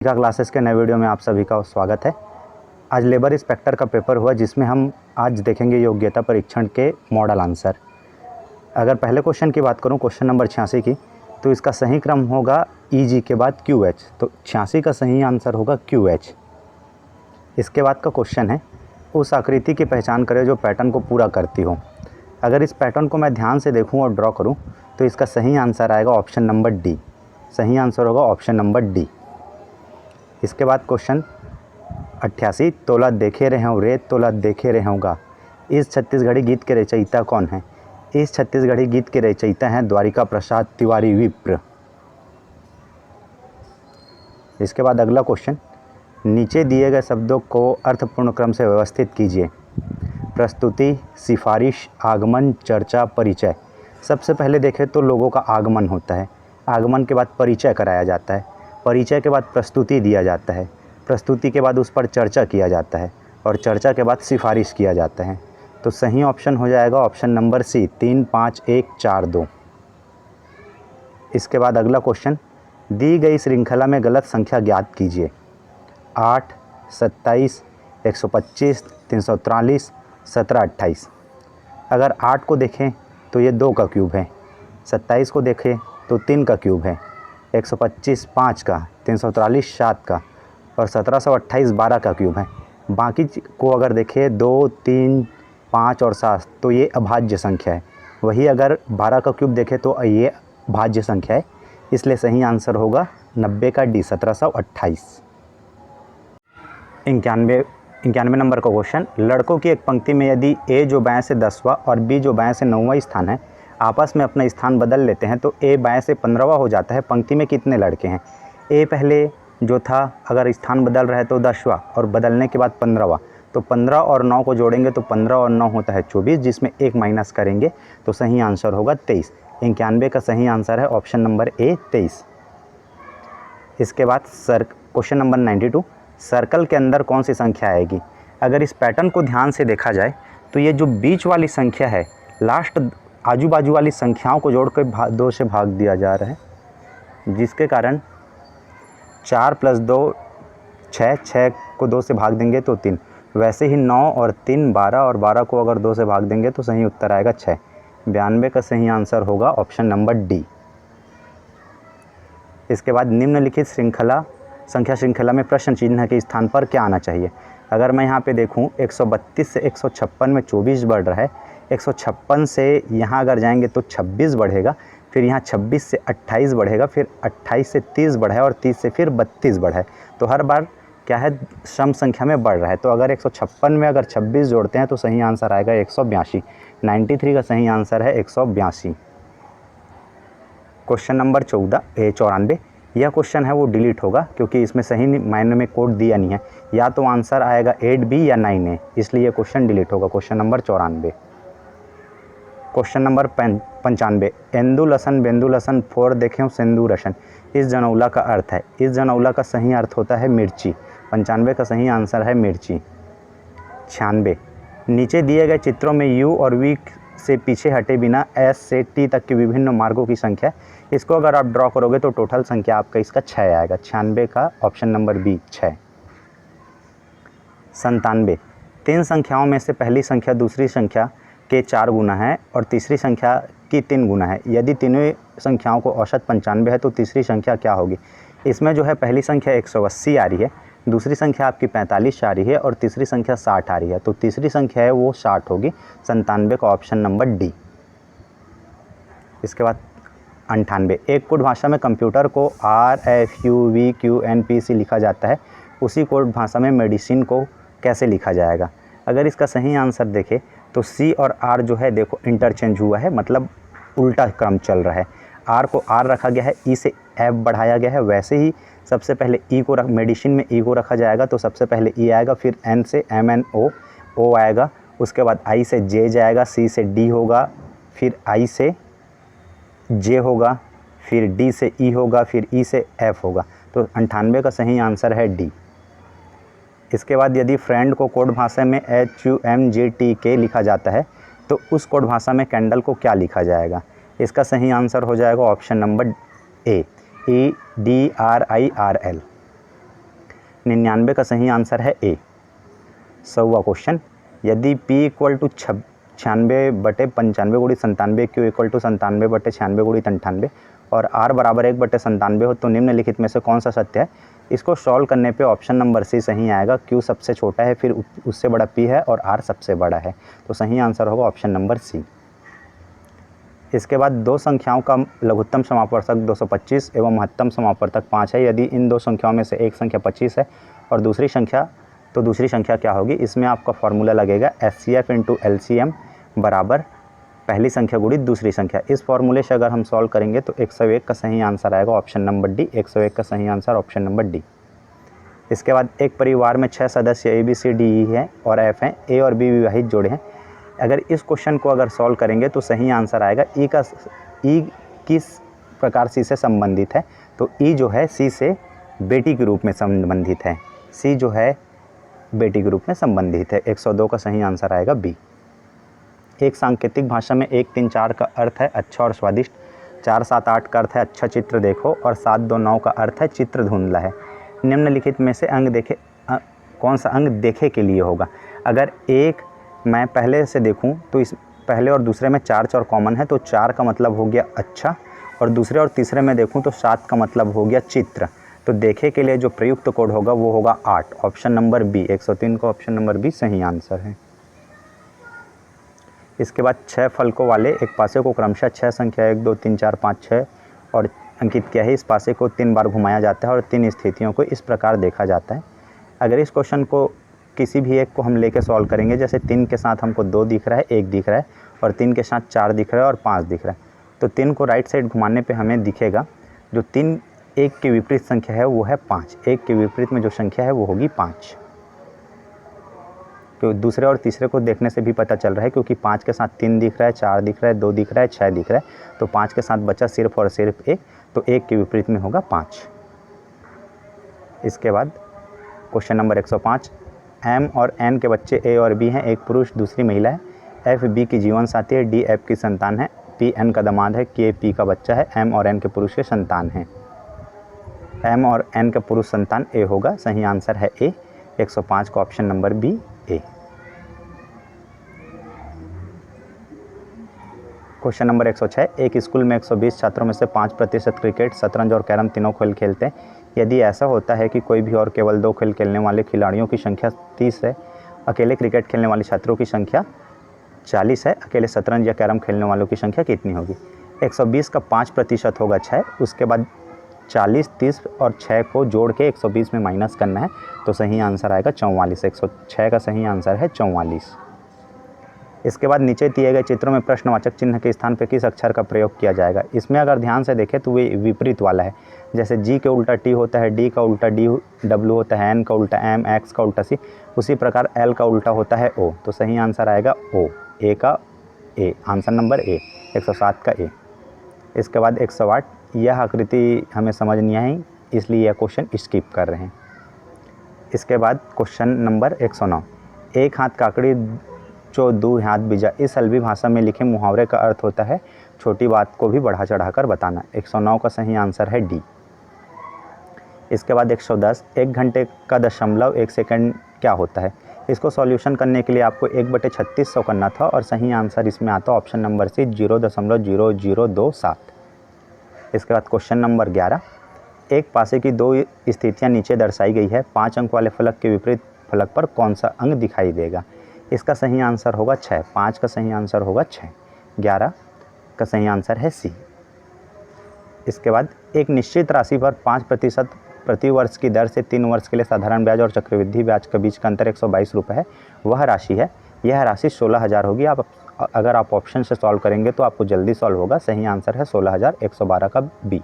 का क्लासेस के नए वीडियो में आप सभी का स्वागत है। आज लेबर इंस्पेक्टर का पेपर हुआ जिसमें हम आज देखेंगे योग्यता परीक्षण के मॉडल आंसर। अगर पहले क्वेश्चन की बात करूं, क्वेश्चन नंबर 86 की, तो इसका सही क्रम होगा EG के बाद QH, तो 86 का सही आंसर होगा QH। इसके बाद का क्वेश्चन है, उस आकृति की पहचान करें जो पैटर्न को पूरा करती हो। अगर इस पैटर्न को मैं ध्यान से देखूँ और ड्रॉ करूँ तो इसका सही आंसर आएगा ऑप्शन नंबर डी। सही आंसर होगा ऑप्शन नंबर डी। इसके बाद क्वेश्चन 88, तोला देखे रहे हो रे तोला देखे रहे होगा, इस छत्तीसगढ़ी गीत के रचयिता कौन है? इस छत्तीसगढ़ी गीत के रचयिता हैं द्वारिका प्रसाद तिवारी विप्र। इसके बाद अगला क्वेश्चन, नीचे दिए गए शब्दों को अर्थपूर्ण क्रम से व्यवस्थित कीजिए। प्रस्तुति, सिफारिश, आगमन, चर्चा, परिचय। सबसे पहले देखें तो लोगों का आगमन होता है, आगमन के बाद परिचय कराया जाता है, परिचय के बाद प्रस्तुति दिया जाता है, प्रस्तुति के बाद उस पर चर्चा किया जाता है और चर्चा के बाद सिफारिश किया जाता है। तो सही ऑप्शन हो जाएगा ऑप्शन नंबर सी, 3, 5, 1, 4, 2। इसके बाद अगला क्वेश्चन, दी गई श्रृंखला में गलत संख्या ज्ञात कीजिए। 8, 27, 125, 343, 17, 28। अगर 8 को देखें तो ये 2 का क्यूब है, 27 को देखें तो 3 का क्यूब है, 125 5 का, 343 7 का और 1728 12 का क्यूब है। बाकी को अगर देखें 2, 3, 5 और 7 तो ये अभाज्य संख्या है। वही अगर 12 का क्यूब देखें तो ये भाज्य संख्या है, इसलिए सही आंसर होगा 90 का डी, 1728। 91 नंबर का क्वेश्चन, लड़कों की एक पंक्ति में यदि ए जो बाएं से 10वां और बी जो बाएं से 9वां स्थान है आपस में अपना स्थान बदल लेते हैं तो ए बाएं से 15वां हो जाता है। पंक्ति में कितने लड़के हैं? ए पहले जो था अगर स्थान बदल रहा है तो 10वां और बदलने के बाद 15वां, तो 15 और 9 को जोड़ेंगे तो 15 और 9 होता है 24, जिसमें 1 माइनस करेंगे तो सही आंसर होगा 23। 91 का सही आंसर है ऑप्शन नंबर ए, 23। इसके बाद क्वेश्चन नंबर 92, सर्कल के अंदर कौन सी संख्या आएगी? अगर इस पैटर्न को ध्यान से देखा जाए तो ये जो बीच वाली संख्या है, लास्ट आजू बाजू वाली संख्याओं को जोड़कर 2 से भाग दिया जा रहा है, जिसके कारण 4 + 2 6, 6 को 2 से भाग देंगे तो 3। वैसे ही 9 और 3 12 और 12 को अगर 2 से भाग देंगे तो सही उत्तर आएगा 6। 92 का सही आंसर होगा ऑप्शन नंबर डी। इसके बाद निम्नलिखित संख्या श्रृंखला में प्रश्न चिन्ह के स्थान पर क्या आना चाहिए? अगर मैं यहाँ पे देखूँ 132 से 156 में 24 बढ़ रहा है, 156 से यहाँ अगर जाएंगे तो 26 बढ़ेगा, फिर यहाँ 26 से 28 बढ़ेगा, फिर 28 से 30 बढ़ा है और 30 से फिर 32 बढ़ा है। तो हर बार क्या है, सम संख्या में बढ़ रहा है। तो अगर 156 में अगर 26 जोड़ते हैं तो सही आंसर आएगा 182। 93 का सही आंसर है 182। क्वेश्चन नंबर 94, यह क्वेश्चन है वो डिलीट होगा क्योंकि इसमें सही मायने में कोड दिया नहीं है। या तो आंसर आएगा 8B या 9A, इसलिए यह क्वेश्चन डिलीट होगा। Question number 94। Question number 95, Indu लसन बेंदु लसन फोर देखें सिंधु रसन, इस जनौला का अर्थ है? इस जनौला का सही अर्थ होता है मिर्ची। 95 का सही आंसर है मिर्ची। 96, नीचे दिए गए चित्रों में U और V से पीछे हटे बिना S से T तक के विभिन्न मार्गों की संख्या, इसको अगर आप ड्रॉ करोगे तो टोटल संख्या आपका इसका 6 आएगा। 96 का ऑप्शन नंबर बी, 6। 97, 3 संख्याओं में से पहली संख्या दूसरी संख्या के 4 गुना है और तीसरी संख्या की 3 गुना है। यदि तीनों संख्याओं को औसत 95 है तो तीसरी संख्या क्या होगी? इसमें जो है पहली संख्या 180 आ रही है, दूसरी संख्या आपकी 45 आ रही है और तीसरी संख्या 60 आ रही है, तो तीसरी संख्या है वो 60 होगी। 97 का ऑप्शन नंबर डी। इसके बाद 98, एक कोड भाषा में कंप्यूटर को RFUVQNPC लिखा जाता है, उसी कोड भाषा में मेडिसिन को कैसे लिखा जाएगा? अगर इसका सही आंसर देखें तो C और R जो है देखो इंटरचेंज हुआ है, मतलब उल्टा क्रम चल रहा है। R को R रखा गया है, E से F बढ़ाया गया है। वैसे ही सबसे पहले E को मेडिसिन में E को रखा जाएगा तो सबसे पहले E आएगा, फिर N से MNO O आएगा, उसके बाद I से J जाएगा, C से D होगा, फिर I से J होगा, फिर D से E होगा, फिर E से F होगा। तो 98 का सही आंसर है D। इसके बाद यदि फ्रेंड को कोड भाषा में HUMGTK लिखा जाता है तो उस कोड भाषा में कैंडल को क्या लिखा जाएगा? इसका सही आंसर हो जाएगा ऑप्शन नंबर ए, EDRIRL। 99 का सही आंसर है ए। 100वां क्वेश्चन, यदि p equal to 96/95 × 97, q equal to 97/96 × 98 और r बराबर 1/97 हो तो निम्नलिखित में से कौन सा सत्य है। इसको सॉल्व करने पे ऑप्शन नंबर सी सही आएगा। q सबसे छोटा है, फिर उससे बड़ा p है और r सबसे बड़ा है, तो सही आंसर होगा ऑप्शन नंबर सी। इसके बाद दो संख्याओं का लघुत्तम समापवर्तक 225 एवं महत्तम समापवर्तक 5 है। यदि इन दो संख्याओं में से एक संख्या 25 है और दूसरी संख्या क्या होगी। इसमें आपका फॉर्मूला लगेगा HCF × LCM बराबर पहली संख्या गुणित दूसरी संख्या। इस फॉर्मूले से अगर हम सॉल्व करेंगे तो 101 का सही आंसर आएगा ऑप्शन नंबर डी। 101 का सही आंसर ऑप्शन नंबर डी। इसके बाद एक परिवार में 6 सदस्य ABCDE हैं और F हैं। A और B विवाहित जोड़े हैं। अगर इस क्वेश्चन को अगर सॉल्व करेंगे तो सही आंसर आएगा E किस प्रकार C से संबंधित है, तो E जो है C से बेटी के रूप में संबंधित है। C जो है बेटी के रूप में संबंधित है। 102 का सही आंसर आएगा बी। एक सांकेतिक भाषा में 1 3 4 का अर्थ है अच्छा और स्वादिष्ट, 4 7 8 का अर्थ है अच्छा चित्र देखो और 7 2 9 का अर्थ है चित्र धुंधला है। निम्नलिखित में से कौन सा अंग देखे के लिए होगा। अगर एक मैं पहले से देखूं तो इस पहले और दूसरे में 4 4 कॉमन है, तो 4 का मतलब हो गया अच्छा, और दूसरे और तीसरे में देखूं तो 7 का मतलब हो गया चित्र। तो देखे के लिए जो प्रयुक्त कोड होगा वो होगा 8, ऑप्शन नंबर बी। 103 को ऑप्शन नंबर बी सही आंसर है। इसके बाद 6 फलकों वाले एक पासे को क्रमशः 6 संख्या 1 2 3 4 5 6 और अंकित किया है। इस पासे को 3 बार घुमाया जाता है और 3 स्थितियों को इस प्रकार देखा जाता है। अगर इस क्वेश्चन को किसी भी एक को हम लेके सॉल्व करेंगे, जैसे 3 के साथ हमको 2 दिख रहा है, 1 दिख रहा है और 3 के साथ 4 दिख रहा है और 5 दिख रहा है, तो 3 को राइट साइड घुमाने पे हमें दिखेगा जो 3 1 के विपरीत संख्या है वो है 5। 1 के विपरीत में जो संख्या है वो होगी 5। तो दूसरे और तीसरे को देखने से भी पता चल रहा है, क्योंकि 5 के साथ 3 दिख रहा है, 4 दिख रहा है, 2 दिख रहा है, 6 दिख रहा है, तो 5 के साथ बचा सिर्फ और सिर्फ 1, तो 1 के विपरीत में होगा 5। इसके बाद क्वेश्चन नंबर 105, M और N के बच्चे A और B हैं, एक पुरुष दूसरी महिला है, F B की जीवन साथी है, D F की संतान है, P N का दामाद है, K P का बच्चा है, M और N के पुरुष के संतान हैं। M और N का पुरुष संतान A होगा, सही आंसर है A। 105 का ऑप्शन नंबर बी ए। क्वेश्चन नंबर 106, एक स्कूल में 120 छात्रों में से 5% क्रिकेट, शतरंज और कैरम तीनों खेल खेलते हैं। यदि ऐसा होता है कि कोई भी और केवल 2 खेल खेलने वाले खिलाड़ियों की संख्या 30 है, अकेले क्रिकेट खेलने वाले छात्रों की संख्या 40 है, अकेले शतरंज या कैरम खेलने वालों की संख्या कितनी होगी। 120 का 5% होगा 6, उसके बाद 40 30 और 6 को जोड़ के 120 में माइनस करना है, तो सही आंसर आएगा 44। 106 का सही आंसर है 44। इसके बाद नीचे दिए गए चित्रों में प्रश्नवाचक चिन्ह के स्थान पर किस अक्षर का प्रयोग किया जाएगा। इसमें अगर ध्यान से देखें तो वे विपरीत वाला है, जैसे G के उल्टा T होता है, D का उल्टा D W होता है, N का उल्टा M, X का उल्टा C, उसी प्रकार L का उल्टा होता है O, तो सही आंसर आएगा O, A का A, आंसर नंबर A। 107 का A। इसके बाद 108, यह आकृति हमें समझ नहीं आई इसलिए यह क्वेश्चन स्किप कर रहे हैं। इसके बाद क्वेश्चन नंबर 109, एक हाथ काकड़ी जो 2 हाथ बीजा, इस हल्बी भाषा में लिखे मुहावरे का अर्थ होता है छोटी बात को भी बढ़ा चढ़ाकर बताना। 109 का सही आंसर है डी। इसके बाद 110, 1 घंटे का दशमलव 1 सेकंड क्या होता है। इसको सॉल्यूशन करने के लिए आपको 1/3600 करना था और सही आंसर इसमें आता ऑप्शन नंबर सी 0.0027। इसके बाद क्वेश्चन नंबर 11, एक पासे की 2 स्थितियां नीचे दर्शाई गई है, 5 अंक वाले फलक के विपरीत फलक पर कौन सा अंक दिखाई देगा। इसका सही आंसर होगा 6, 5 का सही आंसर होगा 6, 11 का सही आंसर है सी। इसके बाद एक निश्चित राशि पर 5% प्रति वर्ष की दर से 3 वर्ष के लिए साधारण ब्याज और चक्रवृद्धि ब्याज के बीच का अंतर 122 रुपये है, वह राशि है, यह राशि 16,000 होगी। अगर आप ऑप्शन से सॉल्व करेंगे तो आपको जल्दी सॉल्व होगा। सही आंसर है 16,112 का बी।